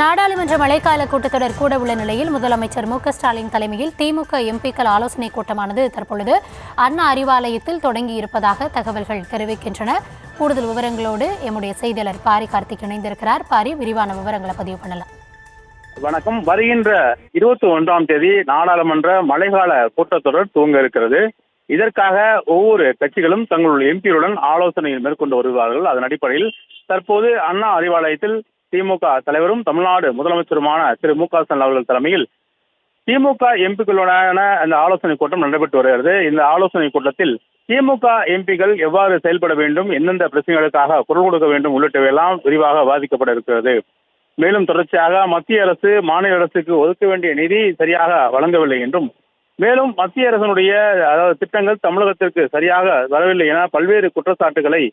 நாடாளுமன்ற மழைக்கால கூட்டத்தொடர் கூட உள்ள நிலையில் முதலமைச்சர் மு.க.ஸ்டாலின் தலைமையில் திமுக எம்பிக்கள் ஆலோசனை கூட்டமானது தற்பொழுது அண்ணா அறிவாலயத்தில் தொடங்கி இருப்பதாக தகவல்கள் தெரிவிக்கின்றன. கூடுதல் விவரங்களோடு எம்முடைய செய்தியாளர் பாரி கார்த்திக் இணைந்திருக்கிறார். பாரி, விரிவான விவரங்களை பதிவு பண்ணலாம். வணக்கம். வருகின்ற 21ஆம் தேதி நாடாளுமன்ற மழைக்கால கூட்டத்தொடர் துவங்க இருக்கிறது. இதற்காக ஒவ்வொரு கட்சிகளும் தங்களுடைய எம்பியுடன் ஆலோசனை மேற்கொண்டு வருகிறார்கள். அதன் அடிப்படையில் தற்போது அண்ணா அறிவாலயத்தில் திமுக தலைவரும் தமிழ்நாடு முதலமைச்சருமான திரு மு.க.ஸ்டாலின் அவர்கள் தலைமையில் திமுக எம்பிக்களுடனான அந்த ஆலோசனை கூட்டம் நடைபெற்று வருகிறது. இந்த ஆலோசனை கூட்டத்தில் திமுக எம்பிக்கள் எவ்வாறு செயல்பட வேண்டும், எந்தெந்த பிரச்சனைகளுக்காக குரல் கொடுக்க வேண்டும் உள்ளிட்டவையெல்லாம் விரிவாக விவாதிக்கப்பட இருக்கிறது. மேலும் தொடர்ச்சியாக மத்திய அரசு மாநில அரசுக்கு ஒதுக்க வேண்டிய நிதி சரியாக வழங்கவில்லை என்றும், மேலும் மத்திய அரசினுடைய திட்டங்கள் தமிழகத்திற்கு சரியாக வரவில்லை என பல்வேறு குற்றச்சாட்டுகளை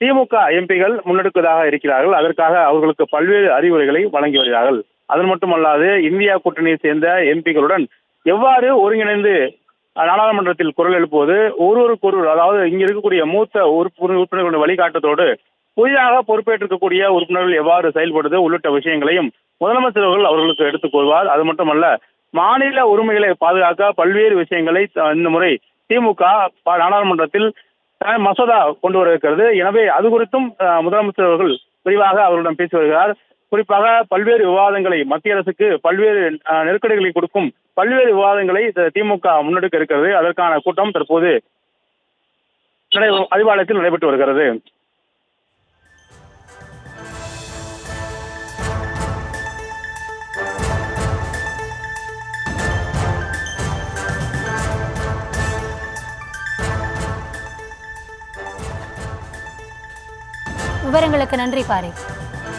திமுக எம்பிகள் முன்னெடுப்பதாக இருக்கிறார்கள். அதற்காக அவர்களுக்கு பல்வேறு அறிவுரைகளை வழங்கி வருகிறார்கள். அது மட்டுமல்லாது இந்தியா கூட்டணியை சேர்ந்த எம்பிகளுடன் எவ்வாறு ஒருங்கிணைந்து நாடாளுமன்றத்தில் குரல் எழுப்புவது, ஒருவருக்கொருவர் அதாவது இங்கு இருக்கக்கூடிய மூத்த உறுப்பினர்களுடைய வழிகாட்டத்தோடு புதிதாக பொறுப்பேற்றிருக்கக்கூடிய உறுப்பினர்கள் எவ்வாறு செயல்படுவது உள்ளிட்ட விஷயங்களையும் முதலமைச்சர்கள் அவர்களுக்கு எடுத்துக் கொள்வார். அது மட்டுமல்ல, மாநில உரிமைகளை பாதுகாக்க பல்வேறு விஷயங்களை இந்த முறை திமுக நாடாளுமன்றத்தில் மசோதா கொண்டு வர இருக்கிறது. எனவே அது குறித்தும் முதலமைச்சர் அவர்கள் விரிவாக அவர்களிடம் பேசி வருகிறார். குறிப்பாக பல்வேறு விவாதங்களை மத்திய அரசுக்கு பல்வேறு நெருக்கடிகளை கொடுக்கும் பல்வேறு விவாதங்களை திமுக முன்னெடுக்க இருக்கிறது. அதற்கான கூட்டம் தற்போது அறிவாலயத்தில் நடைபெற்று வருகிறது. விவரங்களுக்கு நன்றி பாரி.